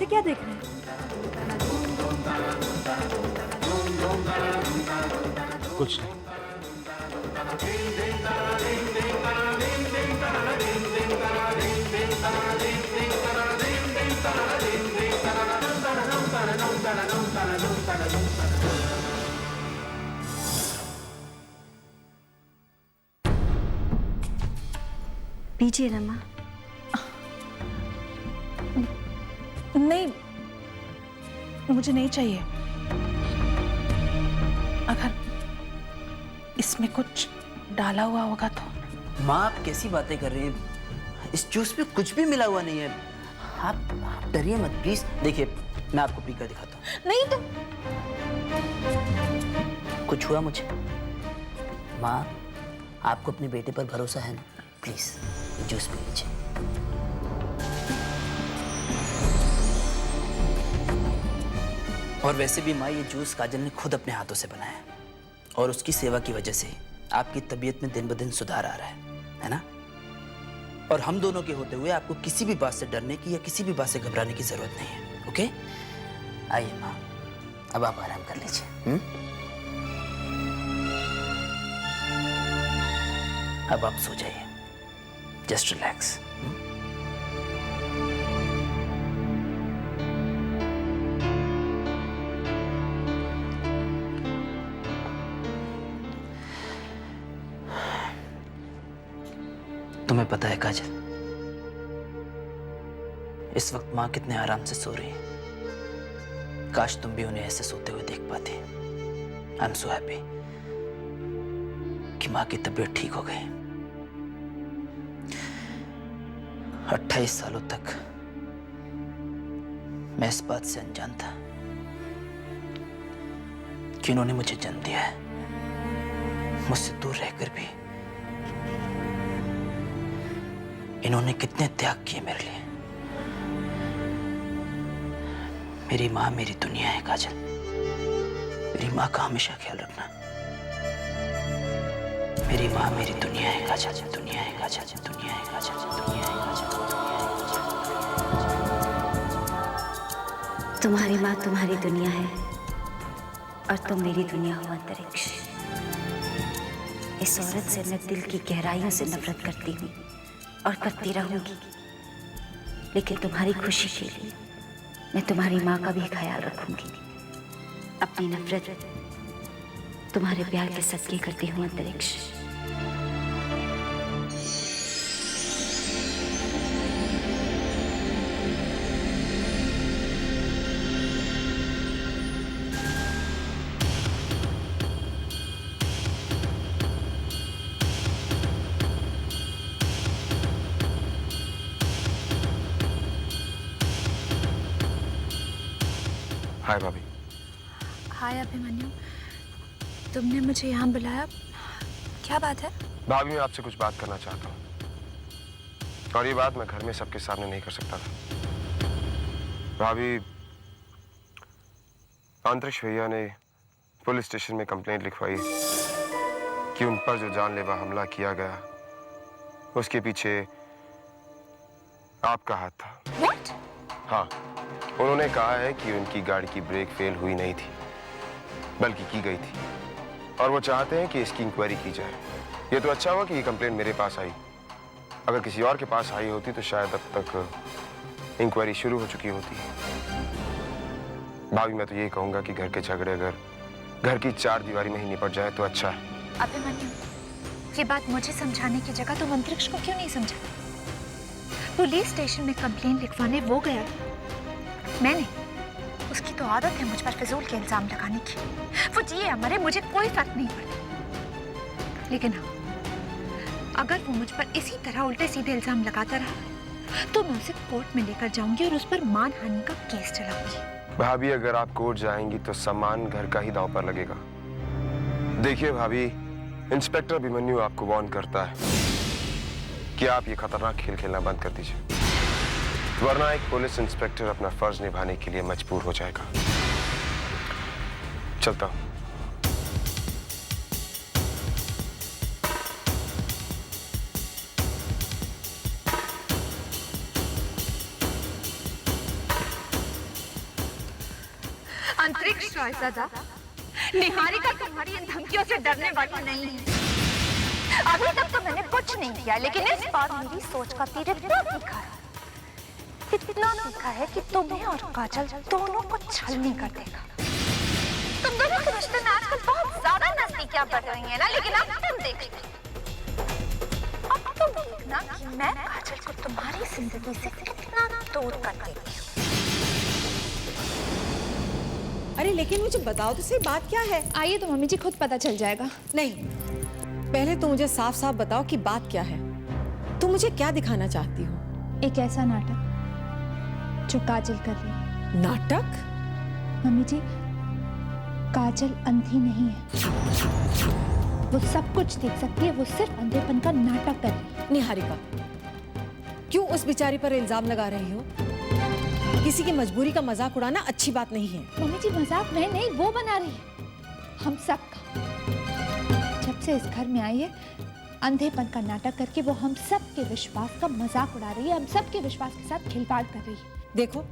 ऐसे क्या देख रहे हैं? कुछ नहीं। पीजिए ना माँ। नहीं, मुझे नहीं चाहिए। अगर इसमें कुछ डाला हुआ होगा तो। माँ आप कैसी बातें कर रही हैं? इस जूस में कुछ भी मिला हुआ नहीं है। आप डरिए मत प्लीज। देखिए मैं आपको पीकर दिखाता हूँ। नहीं तो कुछ हुआ मुझे? माँ आपको अपने बेटे पर भरोसा है ना? प्लीज जूस पी लीजिए। और वैसे भी माँ ये जूस काजल ने खुद अपने हाथों से बनाया है और उसकी सेवा की वजह से आपकी तबीयत में दिन ब दिन सुधार आ रहा है ना? और हम दोनों के होते हुए आपको किसी भी बात से डरने की या किसी भी बात से घबराने की जरूरत नहीं है। ओके? आइए माँ, अब आप आराम कर लीजिए। अब आप सो जाइए। Just relax. तुम्हें पता है काजल, इस वक्त माँ कितने आराम से सो रही है। काश तुम भी उन्हें ऐसे सोते हुए देख पाते। आई एम सो हैप्पी कि माँ की तबीयत ठीक हो गई। 28 सालों तक मैं इस बात से अनजान था कि उन्होंने मुझे जन्म दिया है। मुझसे दूर रहकर भी इन्होंने कितने त्याग किए मेरे लिए। मेरी माँ मेरी दुनिया है काजल। मेरी माँ का हमेशा ख्याल रखना। मेरी माँ मेरी दुनिया है काजल, दुनिया है काजल, दुनिया है काजल, दुनिया है काजल। तुम्हारी माँ तुम्हारी दुनिया है और तुम मेरी दुनिया हो अंतरिक्ष। इस औरत से मैं दिल की गहराइयों से नफरत करती हूँ और करती रहूंगी, लेकिन तुम्हारी खुशी के लिए मैं तुम्हारी माँ का भी ख्याल रखूंगी। अपनी नफरत तुम्हारे प्यार के सदके करती हूँ अंतरिक्ष। हाय भाभी। हाय अभिमन्यु, तुमने मुझे यहाँ बुलाया, क्या बात है? भाभी मैं आपसे कुछ बात करना चाहता हूँ और ये बात मैं घर में सबके सामने नहीं कर सकता था। भाभी, अंतरिक्ष भैया ने पुलिस स्टेशन में कंप्लेंट लिखवाई कि उन पर जो जानलेवा हमला किया गया उसके पीछे आपका हाथ था। What? हाँ, उन्होंने कहा है कि उनकी गाड़ी की ब्रेक फेल हुई नहीं थी बल्कि की गई थी और वो चाहते हैं कि इसकी इंक्वायरी की जाए। ये तो अच्छा हुआ कि ये कंप्लेंट मेरे पास आई। अगर किसी और के पास आई होती तो शायद अब तक इंक्वायरी शुरू हो चुकी होती। भाभी मैं तो यही कहूंगा कि घर के झगड़े अगर घर की चार दीवारी में ही निपट जाए तो अच्छा है। अभिमन्यु, ये बात मुझे समझाने की जगह तुम अंतरिक्ष को क्यों नहीं समझा? पुलिस स्टेशन में कंप्लेंट लिखवाने वो गया, मैं नहीं। उसकी तो आदत है मुझ पर फिजूल के इल्जाम लगाने की। वो जिए या मरे मुझे कोई फर्क नहीं पड़ता, लेकिन हाँ, अगर वो मुझ पर इसी तरह उल्टे सीधे इल्जाम लगाता रहा तो मैं उसे कोर्ट में लेकर जाऊंगी और उस पर मानहानि का केस चलाऊंगी। भाभी अगर आप कोर्ट जाएंगी तो सम्मान घर का ही दांव पर लगेगा। देखिए भाभी, इंस्पेक्टर अभिमन्यु आपको वार्न करता है कि आप ये खतरनाक खेल खेलना बंद कर दीजिए, वरना एक पुलिस इंस्पेक्टर अपना फर्ज निभाने के लिए मजबूर हो जाएगा। चलता हूं। अंतरिक्ष रायजादा, निहारिका तुम्हारी इन धमकियों से डरने वाली नहीं है। अभी तक तो मैंने कुछ नहीं किया, लेकिन इस बार मेरी सोच का तीर इतना तीखा है, इतना तीखा है कि तुम्हें और काजल दोनों को छलनी कर देगा। तुम दोनों के रिश्ते में आजकल बहुत ज्यादा नजदीकियां बढ़ रही हैं ना, लेकिन अब तुम देखना, अब तुम देखना कि मैं काजल को तुम्हारी जिंदगी से कितना दूर कर देती हूँ। अरे लेकिन मुझे बताओ तो सही, बात क्या है? आइए तो मम्मी जी खुद पता चल जाएगा। नहीं, पहले तो मुझे साफ साफ बताओ कि बात क्या है। तुम मुझे क्या दिखाना चाहती हो? एक ऐसा नाटक जो काजल कर रही है। नाटक? मम्मी जी, काजल अंधी नहीं है, वो सब कुछ देख सकती है, वो सिर्फ अंधेपन का नाटक कर रही है। निहारिका, क्यों उस बेचारी पर इल्जाम लगा रही हो? किसी की मजबूरी का मजाक उड़ाना अच्छी बात नहीं है। मम्मी जी, मजाक मैं नहीं, वो बना रही है, हम सब का। जब से इस घर में आई है, अंधेपन का नाटक करके वो हम सब के विश्वास का मजाक उड़ा रही है, हम सब के विश्वास के साथ खिलवाड़ कर रही है। देखो,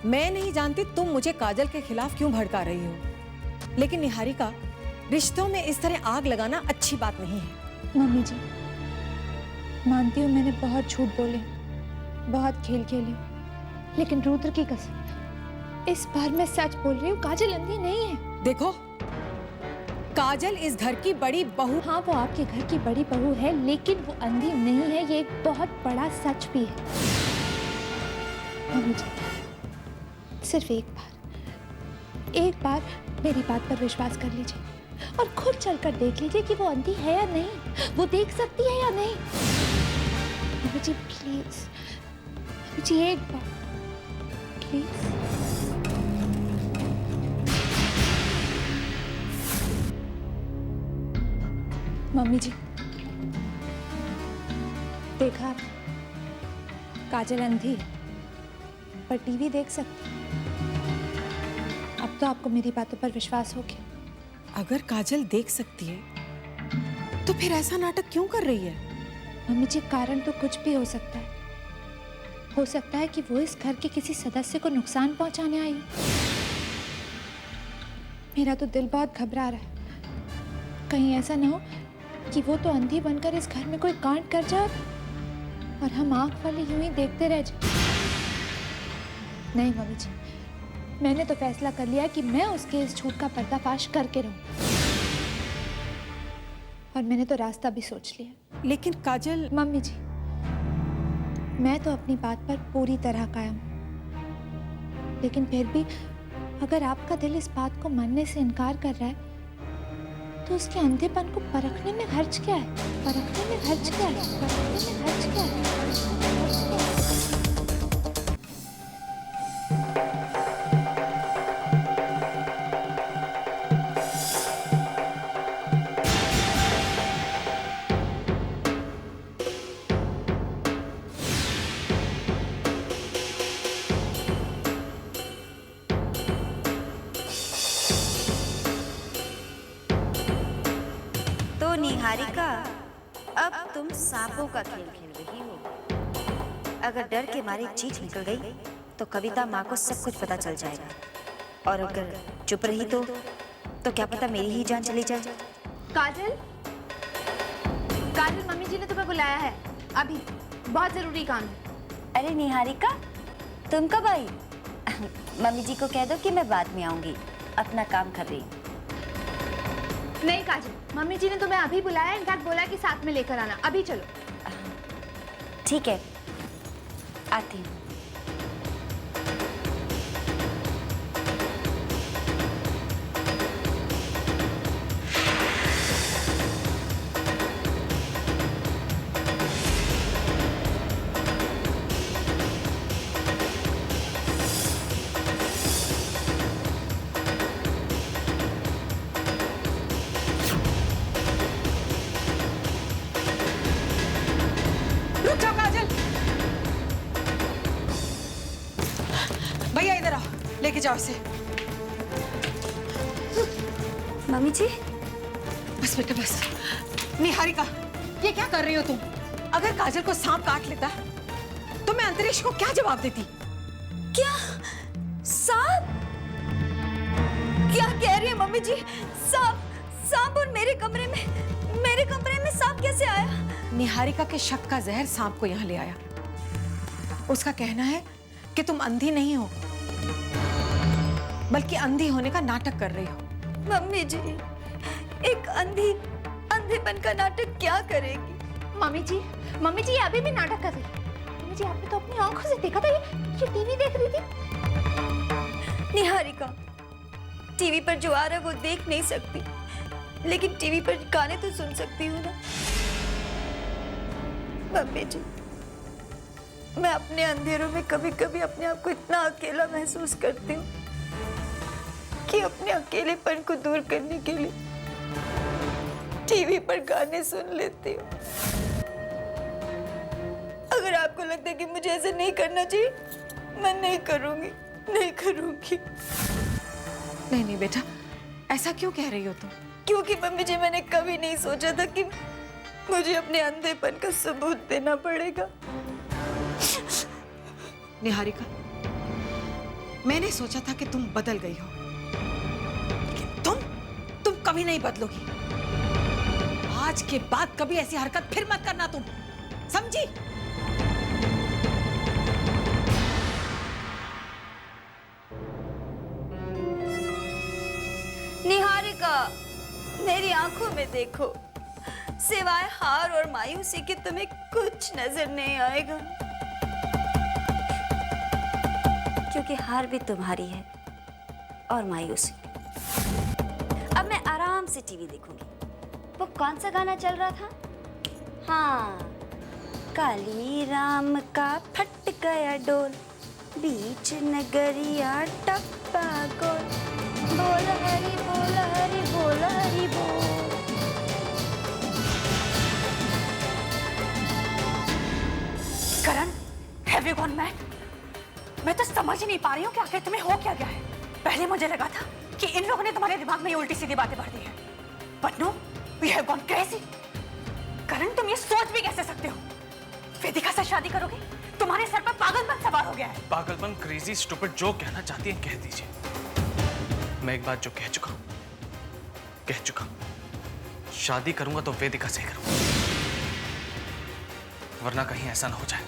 मैं नहीं जानती तुम मुझे काजल के खिलाफ क्यों भड़का रही हो, लेकिन निहारिका, रिश्तों में इस तरह आग लगाना अच्छी बात नहीं है। मम्मी जी, मानती हूँ मैंने बहुत झूठ बोले, बहुत खेल खेले, लेकिन रुद्र की कसम, इस बार मैं सच बोल रही हूँ, काजल अंधी नहीं है। देखो, काजल इस घर की बड़ी बहू। हाँ, वो आपके घर की बड़ी बहू है, लेकिन वो अंधी नहीं है, ये एक बहुत बड़ा सच भी है। मम्मी जी, सिर्फ एक बार मेरी बात पर विश्वास कर लीजिए और खुद चलकर देख लीजिए कि वो अंधी है या नहीं, वो देख सकती है या नहीं। मम्मी जी प्लीज, मम्मी जी एक बार प्लीज। मम्मी जी, देखा, काजल अंधी है पर टीवी देख सकती है। अब तो आपको मेरी बातों पर विश्वास हो गया। अगर काजल देख सकती है तो फिर ऐसा नाटक क्यों कर रही है? मम्मी जी, कारण तो कुछ भी हो सकता है। हो सकता है कि वो इस घर के किसी सदस्य को नुकसान पहुंचाने आई हो। मेरा तो दिल बहुत घबरा रहा है, कहीं ऐसा ना हो कि वो तो अंधी बनकर इस घर में कोई कांड कर जाए और हम आंख वाले यूं ही देखते रह जाए। नहीं मम्मी जी, मैंने तो फैसला कर लिया कि मैं उसके इस झूठ का पर्दाफाश करके रहूं, और मैंने तो रास्ता भी सोच लिया। लेकिन काजल। मम्मी जी, मैं तो अपनी बात पर पूरी तरह कायम हूं, लेकिन फिर भी अगर आपका दिल इस बात को मानने से इनकार कर रहा है, तो उसके अंधेपन को परखने में हर्ज क्या है? परखने में हर्ज क्या है? परखने में हर्ज क्या है? निहारिका, अब तुम सांपों का खेल खेल रही हो। अगर डर के मारे चीख निकल गई तो कविता माँ को सब कुछ पता चल जाएगा, और अगर चुप रही तो क्या पता मेरी ही जान चली जाए। काजल, काजल, मम्मी जी ने तुम्हें बुलाया है, अभी बहुत जरूरी काम है। अरे निहारिका, तुम कब आई? मम्मी जी को कह दो कि मैं बाद में आऊंगी, अपना काम कर रही हूँ। नहीं काजल, मम्मी जी ने तुम्हें अभी बुलाया, इनफैक्ट बोला कि साथ में लेकर आना। अभी चलो। ठीक है, आती हूँ। भैया इधर आओ, लेके जाओ इसे। मम्मी जी, बस बेटा बस। निहारिका, ये क्या कर रही हो तुम? अगर काजल को सांप काट लेता तो मैं अंतरिक्ष को क्या जवाब देती? क्या सांप? मम्मी जी, सांप सांप और मेरे कमरे में सांप कैसे आया? निहारिका के शक का जहर सांप को यहाँ ले आया। उसका कहना है कि तुम अंधी नहीं हो, बल्कि अंधी होने का नाटक कर रही हो। मम्मी जी, एक अंधेपन का नाटक क्या करेगी? मम्मी जी ये अभी भी नाटक कर रही है। मम्मी जी आपने तो अपनी आंखों से देखा था ये टीवी देख रही थी। निहारिका, टीवी पर जो आ रहा है वो देख नहीं सकती, लेकिन टीवी पर गाने तो सुन सकती हूँ ना। मम्मी जी, मैं अपने अंधेरों में कभी कभी अपने आप को इतना अकेला महसूस करती हूँ कि अपने अकेलेपन को दूर करने के लिए टीवी पर गाने सुन लेती हूँ। अगर आपको लगता है कि मुझे ऐसा नहीं करना चाहिए, मैं नहीं करूँगी। नहीं बेटा, ऐसा क्यों कह रही हो तुम? क्योंकि मम्मी जी, मैंने कभी नहीं सोचा था कि मुझे अपने अंधेपन का सबूत देना पड़ेगा। निहारिका, मैंने सोचा था कि तुम बदल गई हो, लेकिन तुम कभी नहीं बदलोगी। आज के बाद कभी ऐसी हरकत फिर मत करना तुम, समझी? निहारिका, मेरी आंखों में देखो, सिवाय हार और मायूसी के तुम्हें कुछ नजर नहीं आएगा, क्योंकि हार भी तुम्हारी है और मायूसी। अब मैं आराम से टीवी देखूंगी। वो कौन सा गाना चल रहा था? हाँ, काली राम का फट गया डोल, बीच नगरिया टप्पा गोल, बोल हरी बोल हरी बोल हरी बोल। करण, have you gone mad? मैं तो समझ ही नहीं पा रही हूँ कि आखिर तुम्हें हो क्या गया है। पहले मुझे लगा था कि इन लोगों ने तुम्हारे दिमाग में ये उल्टी सीधी बातें भर दी है, but no, we have gone crazy। करण, तुम ये सोच भी कैसे सकते हो? वेदिका से शादी करोगे? तुम्हारे सर पर पागलपन सवार हो गया है। पागलपन, क्रेजी, स्टूपिड, जो कहना चाहती हैं कह दीजिए। मैं एक बात जो कह चुका हूं, शादी करूंगा तो वेदिका से करूंगा, वरना कहीं ऐसा ना हो जाए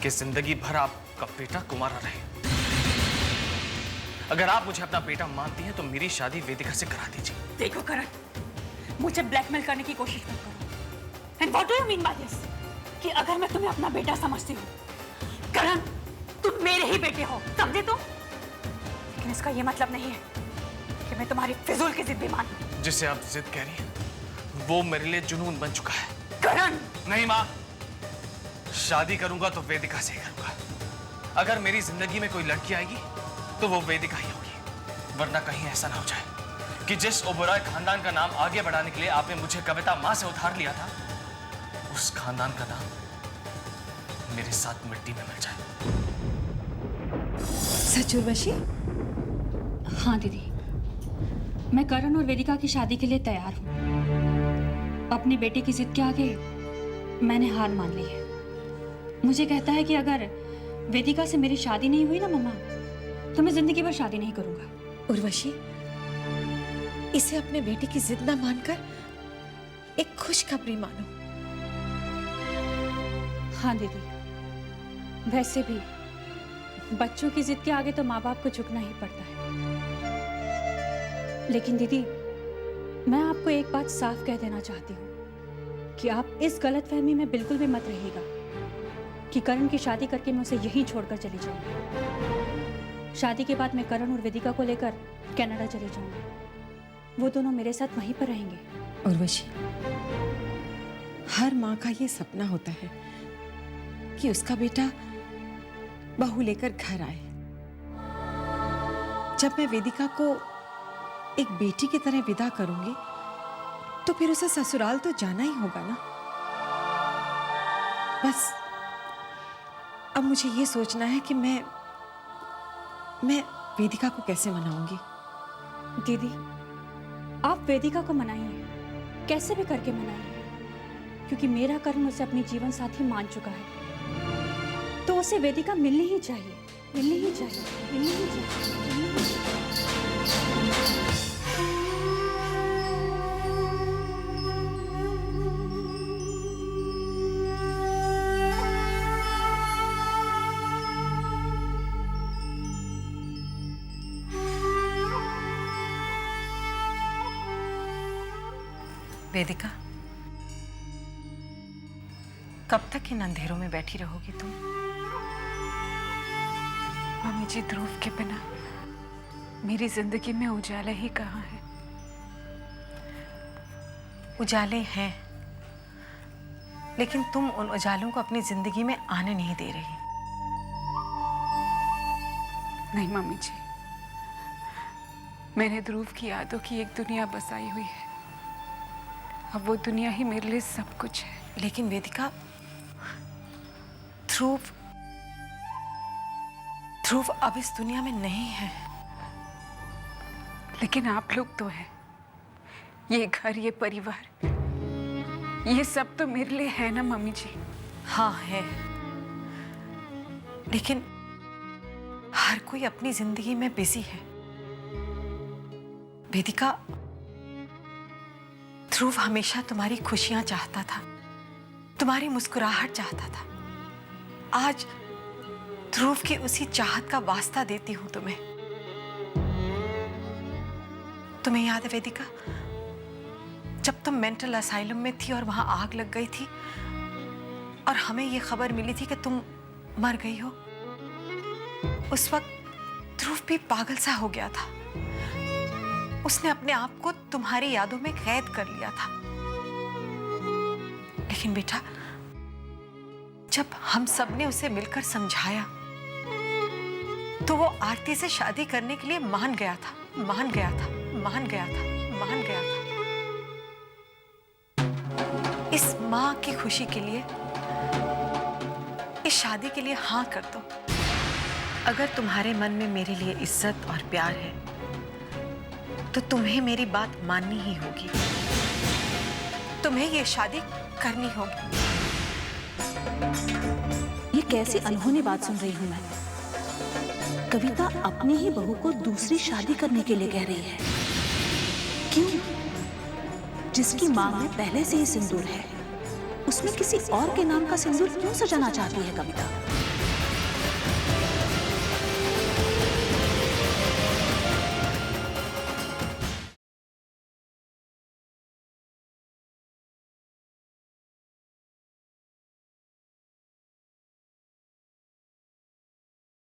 कि जिंदगी भर आपका बेटा कुंवारा रहे। अगर आप मुझे अपना बेटा मानती हैं तो मेरी शादी वेदिका से करा दीजिए। देखो करण, मुझे ब्लैकमेल करने की कोशिश मत करो। And what do you mean by this? कि अगर मैं तुम्हें अपना बेटा समझती हूँ, करण तुम मेरे ही बेटे हो, समझे तुम? लेकिन इसका ये मतलब नहीं है कि मैं तुम्हारी फिजूल की जिद भी मानूं। जिसे आप जिद कह रही हैं वो मेरे लिए जुनून बन चुका है। करण! नहीं माँ, शादी करूंगा तो वेदिका से करूंगा। अगर मेरी जिंदगी में कोई लड़की आएगी तो वो वेदिका ही होगी, वरना कहीं ऐसा ना हो जाए कि जिस ओबेरॉय खानदान का नाम आगे बढ़ाने के लिए आपने मुझे कविता माँ से उधार लिया था, उस खानदान का नाम मेरे साथ मिट्टी में मिल जाए। सच उर्वशी? हाँ दीदी, मैं करण और वेदिका की शादी के लिए तैयार हूँ। अपने बेटे की जिद के आगे मैंने हार मान ली है। मुझे कहता है कि अगर वेदिका से मेरी शादी नहीं हुई ना मम्मा, तो मैं जिंदगी भर शादी नहीं करूंगा। उर्वशी, इसे अपने बेटे की जिद ना मानकर एक खुशखबरी मानो। हाँ दीदी, वैसे भी बच्चों की जिद के आगे तो माँ बाप को झुकना ही पड़ता है। लेकिन दीदी, मैं आपको एक बात साफ कह देना चाहती हूँ कि आप इस गलतफहमी में बिल्कुल भी मत रहिएगा कि करण की शादी करके मैं उसे यहीं छोड़कर चली जाऊंगी। शादी के बाद मैं करण और वेदिका को लेकर कनाडा चली जाऊंगी। वो दोनों मेरे साथ वहीं पर रहेंगे। उर्वशी, हर माँ का ये सपना होता है कि उसका बेटा बहू लेकर घर आए। जब मैं वेदिका को एक बेटी की तरह विदा करूंगी तो फिर उसे ससुराल तो जाना ही होगा ना। बस अब मुझे ये सोचना है कि मैं वेदिका को कैसे मनाऊंगी। दीदी, आप वेदिका को मनाइए, कैसे भी करके मनाइए, क्योंकि मेरा करण उसे अपनी जीवन साथी मान चुका है, तो उसे वेदिका मिलनी ही चाहिए, मिलनी ही चाहिए, मिलनी ही चाहिए, मिलनी ही चाहिए। वेदिका, कब तक इन अंधेरों में बैठी रहोगी तुम? मम्मी जी, ध्रुव के बिना मेरी जिंदगी में उजाला ही कहाँ है? उजाले हैं, लेकिन तुम उन उजालों को अपनी जिंदगी में आने नहीं दे रही। नहीं मम्मी जी, मैंने ध्रुव की यादों की एक दुनिया बसाई हुई है। अब वो दुनिया ही मेरे लिए सब कुछ है। लेकिन वेदिका, ध्रुव अब इस दुनिया में नहीं है। लेकिन आप लोग तो हैं। ये घर, ये परिवार, ये सब तो मेरे लिए है ना मम्मी जी? हाँ है, लेकिन हर कोई अपनी जिंदगी में बिजी है। वेदिका, ध्रुव हमेशा तुम्हारी खुशियां चाहता था, तुम्हारी मुस्कुराहट चाहता था। आज ध्रुव की उसी चाहत का वास्ता देती हूं तुम्हें। तुम्हें याद है वेदिका, जब तुम मेंटल असाइलम में थी और वहां आग लग गई थी और हमें यह खबर मिली थी कि तुम मर गई हो, उस वक्त ध्रुव भी पागल सा हो गया था। उसने अपने आप को तुम्हारी यादों में कैद कर लिया था। लेकिन बेटा, जब हम सब ने उसे मिलकर समझाया तो वो आरती से शादी करने के लिए मान गया था। इस माँ की खुशी के लिए, इस शादी के लिए हाँ कर दो। अगर तुम्हारे मन में मेरे लिए इज्जत और प्यार है तो तुम्हें मेरी बात माननी ही होगी। तुम्हें ये शादी करनी होगी। ये कैसी अनहोनी बात सुन रही हूं मैं। कविता अपनी ही बहू को दूसरी शादी करने के लिए कह रही है। क्यों? जिसकी मांग में पहले से ही सिंदूर है, उसमें किसी और के नाम का सिंदूर क्यों सजाना चाहती है कविता?